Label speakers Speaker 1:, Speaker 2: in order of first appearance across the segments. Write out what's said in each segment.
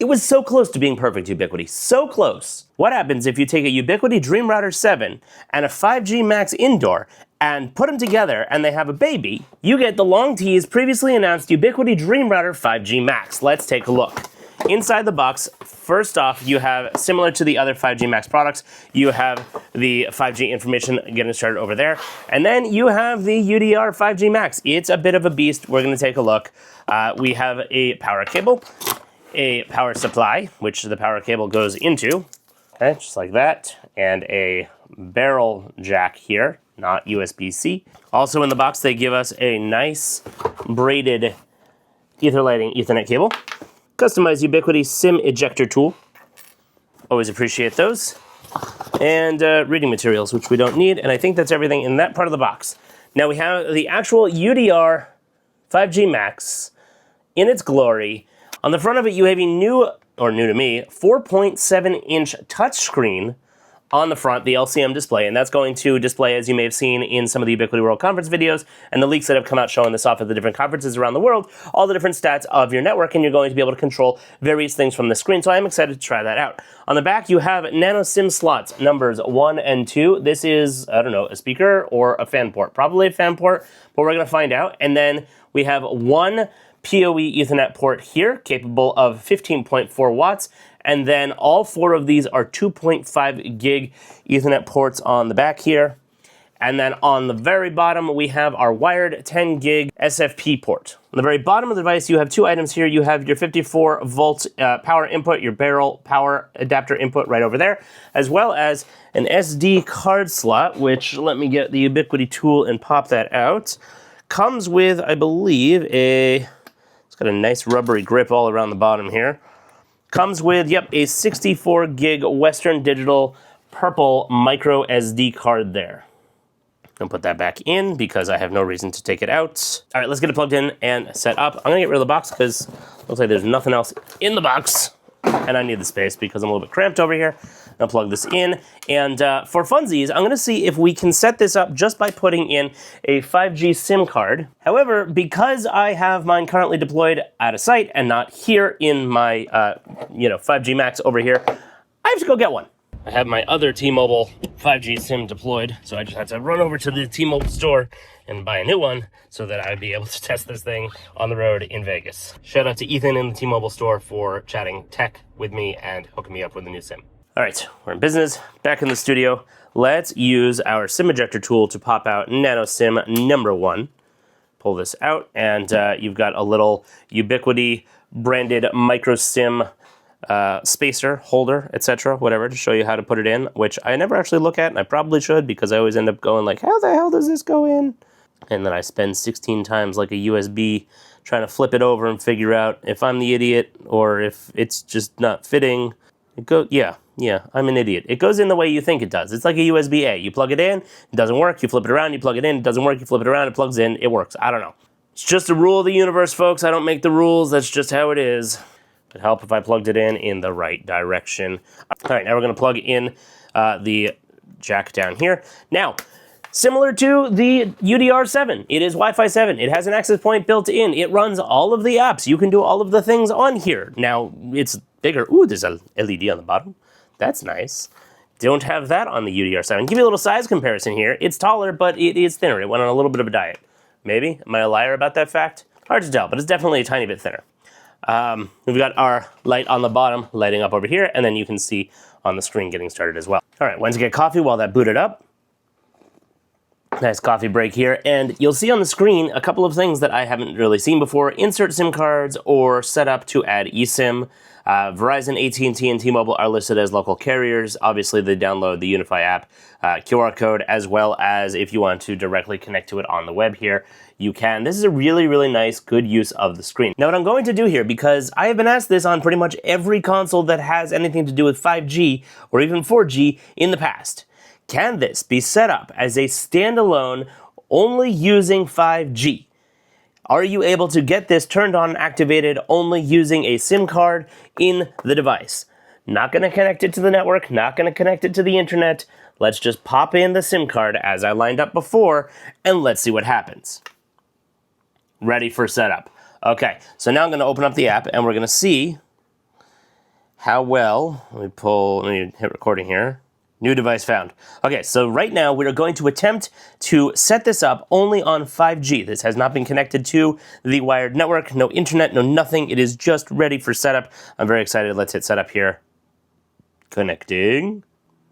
Speaker 1: It was so close to being perfect, Ubiquiti, so close. What happens if you take a Ubiquiti Dream Router 7 and a 5G Max indoor and put them together and they have a baby? You get the long teased, previously announced Ubiquiti Dream Router 5G Max. Let's take a look. Inside the box, first off, you have, similar to the other 5G Max products, you have the 5G information getting started over there. And then you have the UDR 5G Max. It's a bit of a beast. We're going to take a look. We have a power cable, a power supply, which the power cable goes into, okay, just like that, and a barrel jack here, not USB-C. Also in the box, they give us a nice braided Ethernet cable. Customized Ubiquiti SIM ejector tool. Always appreciate those. And reading materials, which we don't need. And I think that's everything in that part of the box. Now we have the actual UDR 5G Max in its glory. On the front of it, you have a new to me, 4.7-inch touchscreen on the front, the LCM display, and that's going to display, as you may have seen in some of the Ubiquiti World Conference videos and the leaks that have come out showing this off at the different conferences around the world, all the different stats of your network, and you're going to be able to control various things from the screen, so I'm excited to try that out. On the back, you have nano SIM slots, numbers 1 and 2. This is, I don't know, a speaker or a fan port, probably a fan port, but we're going to find out. And then we have one PoE Ethernet port here, capable of 15.4 watts, and then all 4 of these are 2.5 gig Ethernet ports on the back here. And then on the very bottom, we have our wired 10 gig SFP port. On the very bottom of the device, you have 2 items here. You have your 54 volt power input, your barrel power adapter input right over there, as well as an SD card slot, which, let me get the Ubiquiti tool and pop that out. Comes with, I believe, it's got a nice rubbery grip all around the bottom here. Comes with, yep, a 64 gig Western Digital purple micro SD card there. I'll put that back in because I have no reason to take it out. All right, let's get it plugged in and set up. I'm gonna get rid of the box because it looks like there's nothing else in the box. And I need the space because I'm a little bit cramped over here. I'll plug this in. And for funsies, I'm gonna see if we can set this up just by putting in a 5G SIM card. However, because I have mine currently deployed out of sight and not here in my 5G Max over here, I have to go get one. I have my other T-Mobile 5G SIM deployed, so I just had to run over to the T-Mobile store and buy a new one so that I'd be able to test this thing on the road in Vegas. Shout out to Ethan in the T-Mobile store for chatting tech with me and hooking me up with a new SIM. All right, we're in business, back in the studio. Let's use our SIM ejector tool to pop out nano SIM number 1. Pull this out, and you've got a little Ubiquiti branded micro SIM spacer, holder, etc., whatever, to show you how to put it in, which I never actually look at, and I probably should, because I always end up going like, how the hell does this go in? And then I spend 16 times like a USB trying to flip it over and figure out if I'm the idiot or if it's just not fitting. Yeah, I'm an idiot. It goes in the way you think it does. It's like a USB-A. You plug it in, it doesn't work, you flip it around, you plug it in, it doesn't work, you flip it around, it plugs in, it works. I don't know. It's just a rule of the universe, folks. I don't make the rules, that's just how it is. It'd help if I plugged it in the right direction. All right, now we're gonna plug in the jack down here. Now, similar to the UDR 7, it is Wi-Fi 7. It has an access point built in. It runs all of the apps. You can do all of the things on here. Now, it's bigger. Ooh, there's a LED on the bottom. That's nice. Don't have that on the UDR 7. Give you a little size comparison here. It's taller, but it is thinner. It went on a little bit of a diet. Maybe? Am I a liar about that fact? Hard to tell, but it's definitely a tiny bit thinner. We've got our light on the bottom lighting up over here, and then you can see on the screen getting started as well. All right, went to get coffee while that booted up. Nice coffee break here, and you'll see on the screen a couple of things that I haven't really seen before. Insert SIM cards or set up to add eSIM. Verizon, AT&T, and T-Mobile are listed as local carriers. Obviously, they download the Unifi app, QR code, as well as if you want to directly connect to it on the web here, you can. This is a really, really nice, good use of the screen. Now, what I'm going to do here, because I have been asked this on pretty much every console that has anything to do with 5G or even 4G in the past. Can this be set up as a standalone only using 5G? Are you able to get this turned on and activated only using a SIM card in the device? Not going to connect it to the network, not going to connect it to the internet. Let's just pop in the SIM card as I lined up before, and let's see what happens. Ready for setup. Okay, so now I'm going to open up the app, and we're going to see how well, let me hit recording here. New device found. Okay, so right now we're going to attempt to set this up only on 5G. This has not been connected to the wired network, no internet, no nothing. It is just ready for setup. I'm very excited. Let's hit setup here. Connecting.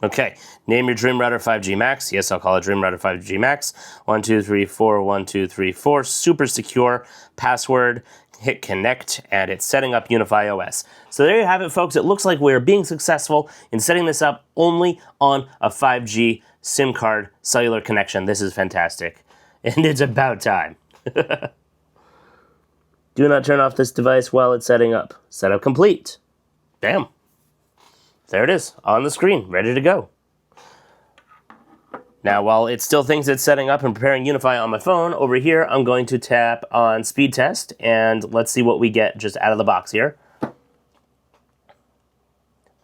Speaker 1: Okay, name your Dream Router 5G Max. Yes, I'll call it Dream Router 5G Max. 1234 1234. Super secure. Password. Hit connect, and it's setting up Unifi OS. So there you have it, folks. It looks like we're being successful in setting this up only on a 5G SIM card cellular connection. This is fantastic, and it's about time. Do not turn off this device while it's setting up. Setup complete. Bam. There it is, on the screen, ready to go. Now, while it still thinks it's setting up and preparing Unifi on my phone, over here, I'm going to tap on speed test, and let's see what we get just out of the box here.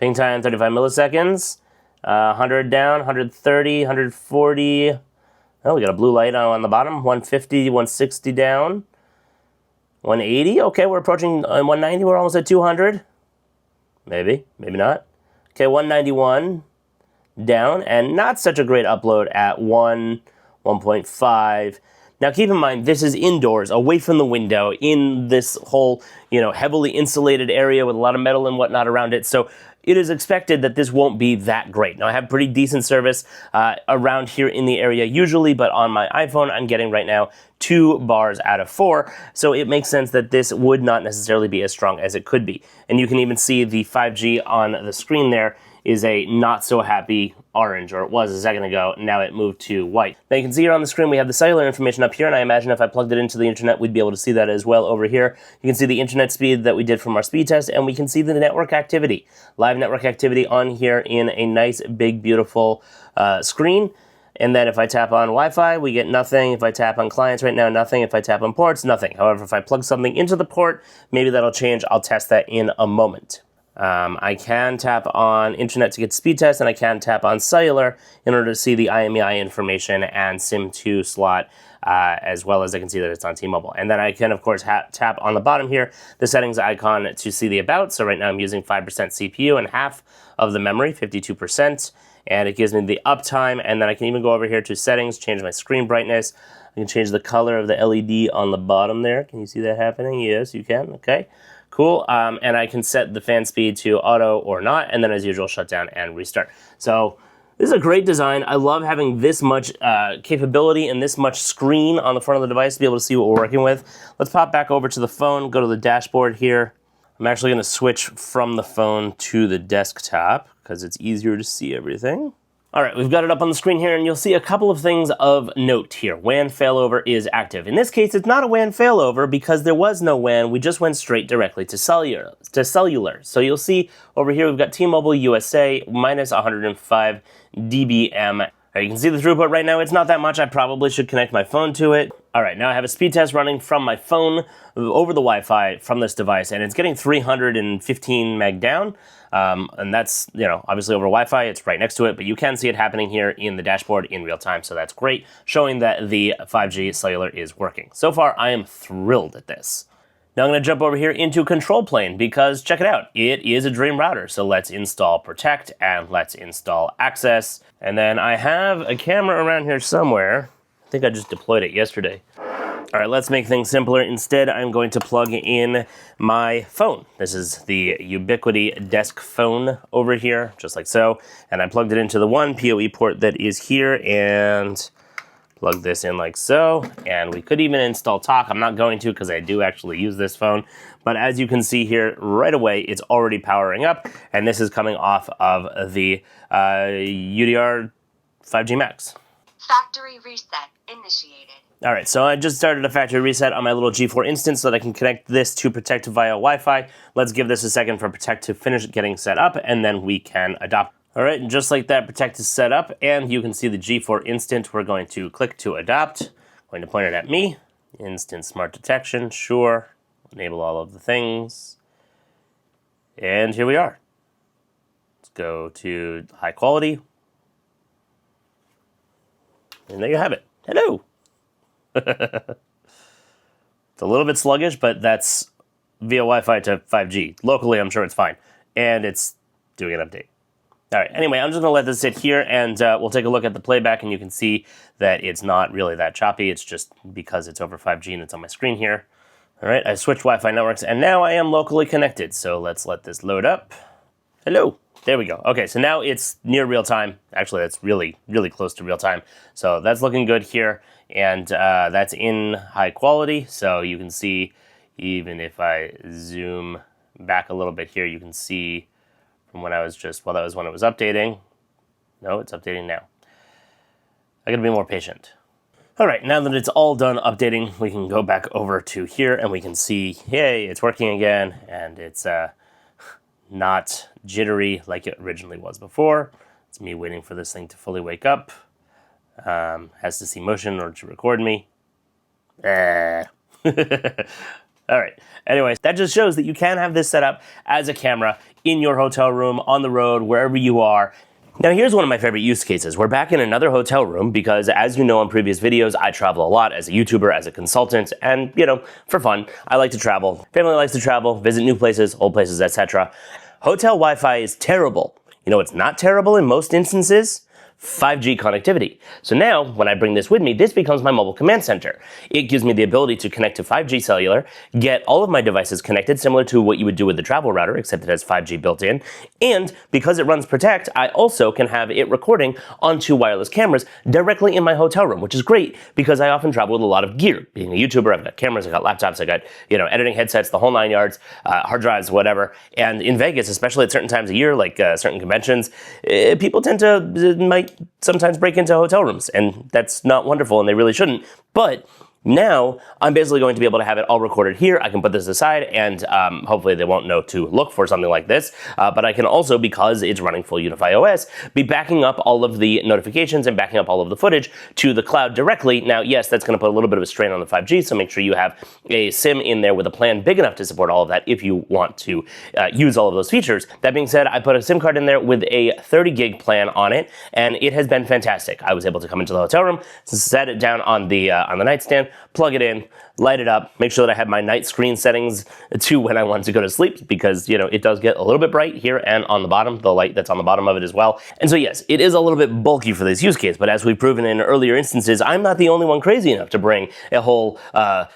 Speaker 1: Ping time, 35 milliseconds. 100 down, 130, 140. Oh, we got a blue light on the bottom. 150, 160 down. 180. Okay, we're approaching 190. We're almost at 200. Maybe, maybe not. Okay, 191. Down, and not such a great upload at 1.5. Now keep in mind, this is indoors, away from the window, in this whole, heavily insulated area with a lot of metal and whatnot around it, so it is expected that this won't be that great. Now I have pretty decent service around here in the area usually, but on my iPhone I'm getting right now 2 bars out of 4, so it makes sense that this would not necessarily be as strong as it could be. And you can even see the 5G on the screen there is a not so happy orange, or it was a second ago. Now it moved to white. Now you can see here on the screen we have the cellular information up here, and I imagine if I plugged it into the internet we'd be able to see that as well over here. You can see the internet speed that we did from our speed test, and we can see the network activity. Live network activity on here in a nice, big, beautiful screen. And then if I tap on Wi-Fi, we get nothing. If I tap on clients right now, nothing. If I tap on ports, nothing. However, if I plug something into the port, maybe that'll change. I'll test that in a moment. I can tap on internet to get speed test, and I can tap on cellular in order to see the IMEI information and SIM2 slot, as well as I can see that it's on T-Mobile. And then I can, of course, tap on the bottom here, the settings icon to see the about. So right now I'm using 5% CPU and half of the memory, 52%. And it gives me the uptime, and then I can even go over here to settings, change my screen brightness. I can change the color of the LED on the bottom there. Can you see that happening? Yes, you can. Okay. Cool, and I can set the fan speed to auto or not, and then as usual, shut down and restart. So this is a great design. I love having this much capability and this much screen on the front of the device to be able to see what we're working with. Let's pop back over to the phone, go to the dashboard here. I'm actually gonna switch from the phone to the desktop because it's easier to see everything. All right, we've got it up on the screen here, and you'll see a couple of things of note here. WAN failover is active. In this case, it's not a WAN failover because there was no WAN. We just went straight directly to cellular. So you'll see over here we've got T-Mobile USA minus 105 dBm. You can see the throughput right now. It's not that much. I probably should connect my phone to it. All right, now I have a speed test running from my phone over the Wi-Fi from this device, and it's getting 315 meg down. And that's, obviously over Wi-Fi, it's right next to it, but you can see it happening here in the dashboard in real time, so that's great, showing that the 5G cellular is working. So far, I am thrilled at this. Now I'm going to jump over here into control plane because, check it out, it is a Dream Router. So let's install Protect and let's install Access. And then I have a camera around here somewhere. I think I just deployed it yesterday. All right, let's make things simpler. Instead, I'm going to plug in my phone. This is the Ubiquiti desk phone over here, just like so. And I plugged it into the one PoE port that is here and plug this in like so. And we could even install Talk. I'm not going to because I do actually use this phone. But as you can see here, right away, it's already powering up. And this is coming off of the UDR 5G Max.
Speaker 2: Factory reset initiated.
Speaker 1: All right, so I just started a factory reset on my little G4 instance so that I can connect this to Protect via Wi-Fi. Let's give this a second for Protect to finish getting set up, and then we can adopt. All right, and just like that, Protect is set up, and you can see the G4 instant. We're going to click to adopt. Going to point it at me. Instant smart detection, sure. Enable all of the things. And here we are. Let's go to high quality. And there you have it. Hello. It's a little bit sluggish, but that's via Wi-Fi to 5G. Locally, I'm sure it's fine. and it's doing an update. All right, anyway, I'm just gonna let this sit here, and we'll take a look at the playback, and you can see that it's not really that choppy. It's just because it's over 5G and it's on my screen here. All right, I switched Wi-Fi networks, and now I am locally connected. So let's let this load up. Hello, there we go. Okay, so now it's near real time. Actually, that's really, really close to real time. So that's looking good here, and that's in high quality. So you can see, even if I zoom back a little bit here, you can see from when I was just, well, that was when it was updating. No, it's updating now. I gotta be more patient. All right, now that it's all done updating, we can go back over to here and we can see, yay, it's working again, and it's not jittery like it originally was before. It's me waiting for this thing to fully wake up. Has to see motion in order to record me. All right, anyways, that just shows that you can have this set up as a camera in your hotel room, on the road, wherever you are. Now here's one of my favorite use cases. We're back in another hotel room because, as you know in previous videos, I travel a lot as a YouTuber, as a consultant, and, you know, for fun, I like to travel. Family likes to travel, visit new places, old places, etc. Hotel Wi-Fi is terrible. You know, it's not terrible in most instances. 5G connectivity. So now, when I bring this with me, this becomes my mobile command center. It gives me the ability to connect to 5G cellular, get all of my devices connected, similar to what you would do with the travel router, except it has 5G built in. And because it runs Protect, I also can have it recording onto wireless cameras directly in my hotel room, which is great because I often travel with a lot of gear. Being a YouTuber, I've got cameras, I've got laptops, I've got, you know, editing headsets, the whole 9 yards, hard drives, whatever. And in Vegas, especially at certain times of year, like certain conventions, people tend to, might sometimes break into hotel rooms, and that's not wonderful, and they really shouldn't. But now I'm basically going to be able to have it all recorded here. I can put this aside, and hopefully they won't know to look for something like this. But I can also, because it's running full Unifi OS, be backing up all of the notifications and backing up all of the footage to the cloud directly. Now, yes, that's going to put a little bit of a strain on the 5G, so make sure you have a SIM in there with a plan big enough to support all of that if you want to use all of those features. That being said, I put a SIM card in there with a 30 gig plan on it, and it has been fantastic. I was able to come into the hotel room, set it down on the nightstand, plug it in, light it up, make sure that I have my night screen settings to when I want to go to sleep, because, you know, it does get a little bit bright here and on the bottom, the light that's on the bottom of it as well. And so yes, it is a little bit bulky for this use case, but as we've proven in earlier instances, I'm not the only one crazy enough to bring a whole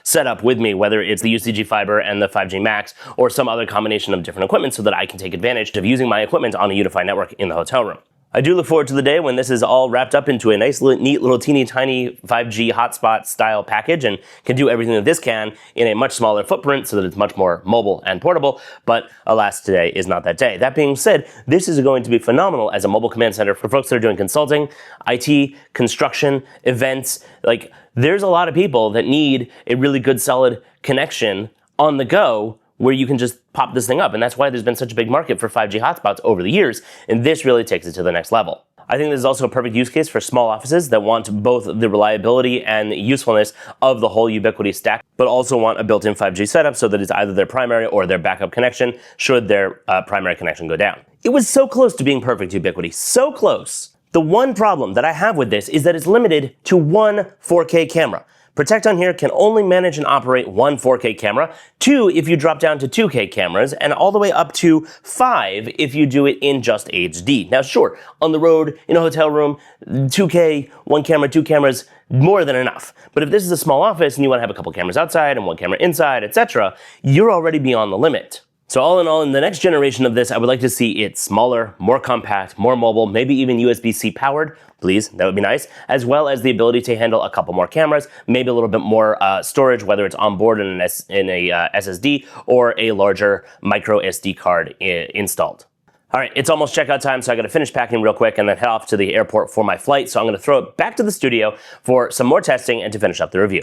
Speaker 1: setup with me, whether it's the UCG fiber and the 5G Max or some other combination of different equipment, so that I can take advantage of using my equipment on a unified network in the hotel room. I do look forward to the day when this is all wrapped up into a nice, neat little teeny tiny 5G hotspot style package and can do everything that this can in a much smaller footprint, so that it's much more mobile and portable. But alas, today is not that day. That being said, this is going to be phenomenal as a mobile command center for folks that are doing consulting, IT, construction, events. Like, there's a lot of people that need a really good, solid connection on the go, where you can just pop this thing up. And that's why there's been such a big market for 5G hotspots over the years. And this really takes it to the next level. I think this is also a perfect use case for small offices that want both the reliability and usefulness of the whole Ubiquiti stack, but also want a built-in 5G setup so that it's either their primary or their backup connection should their primary connection go down. It was so close to being perfect, Ubiquiti, so close. The one problem that I have with this is that it's limited to one 4K camera. Protect on here can only manage and operate one 4K camera, 2 if you drop down to 2K cameras, and all the way up to 5 if you do it in just HD. Now sure, on the road, in a hotel room, 2K, 1 camera, 2 cameras, more than enough. But if this is a small office and you want to have a couple cameras outside and 1 camera inside, etc., you're already beyond the limit. So all in the next generation of this, I would like to see it smaller, more compact, more mobile, maybe even USB-C powered. Please, that would be nice, as well as the ability to handle a couple more cameras, maybe a little bit more storage, whether it's on board in a SSD or a larger micro SD card installed. All right, it's almost checkout time, so I gotta finish packing real quick and then head off to the airport for my flight. So I'm gonna throw it back to the studio for some more testing and to finish up the review.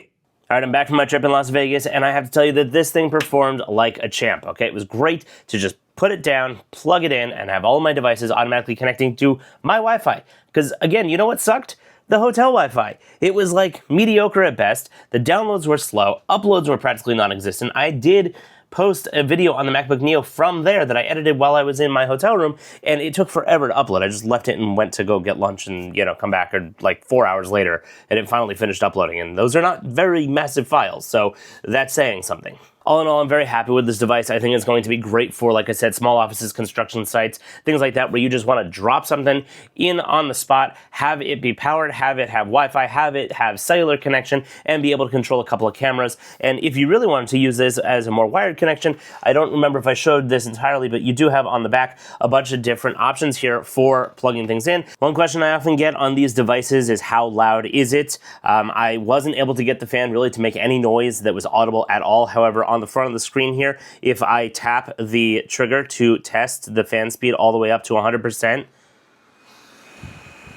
Speaker 1: All right, I'm back from my trip in Las Vegas, and I have to tell you that this thing performed like a champ, okay? It was great to just put it down, plug it in, and have all of my devices automatically connecting to my Wi-Fi. Because, again, you know what sucked? The hotel Wi-Fi. It was, like, mediocre at best. The downloads were slow. Uploads were practically non-existent. I did post a video on the MacBook Neo from there that I edited while I was in my hotel room, and it took forever to upload. I just left it and went to go get lunch and, you know, come back, or like 4 hours later, and it finally finished uploading. And those are not very massive files, so that's saying something. All in all, I'm very happy with this device. I think it's going to be great for, like I said, small offices, construction sites, things like that, where you just want to drop something in on the spot, have it be powered, have it have Wi-Fi, have it have cellular connection, and be able to control a couple of cameras. And if you really wanted to use this as a more wired connection, I don't remember if I showed this entirely, but you do have on the back a bunch of different options here for plugging things in. One question I often get on these devices is how loud is it? I wasn't able to get the fan really to make any noise that was audible at all. However, on the front of the screen here, if I tap the trigger to test the fan speed all the way up to 100%,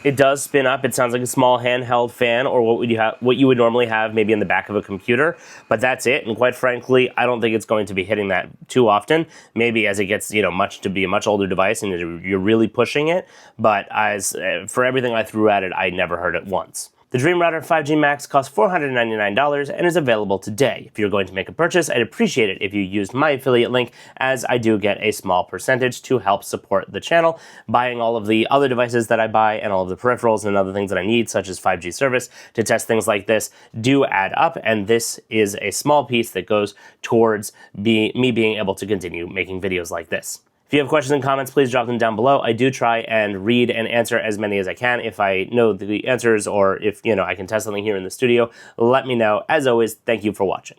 Speaker 1: it does spin up. It sounds like a small handheld fan, or what you would normally have maybe in the back of a computer, but that's it. And quite frankly, I don't think it's going to be hitting that too often. Maybe as it gets, to be a much older device and you're really pushing it. But as for everything I threw at it, I never heard it once. The Dream Router 5G Max costs $499 and is available today. If you're going to make a purchase, I'd appreciate it if you used my affiliate link, as I do get a small percentage to help support the channel. Buying all of the other devices that I buy and all of the peripherals and other things that I need, such as 5G service, to test things like this, do add up, and this is a small piece that goes towards me being able to continue making videos like this. If you have questions and comments, please drop them down below. I do try and read and answer as many as I can. If I know the answers, or if I can test something here in the studio, let me know. As always, thank you for watching.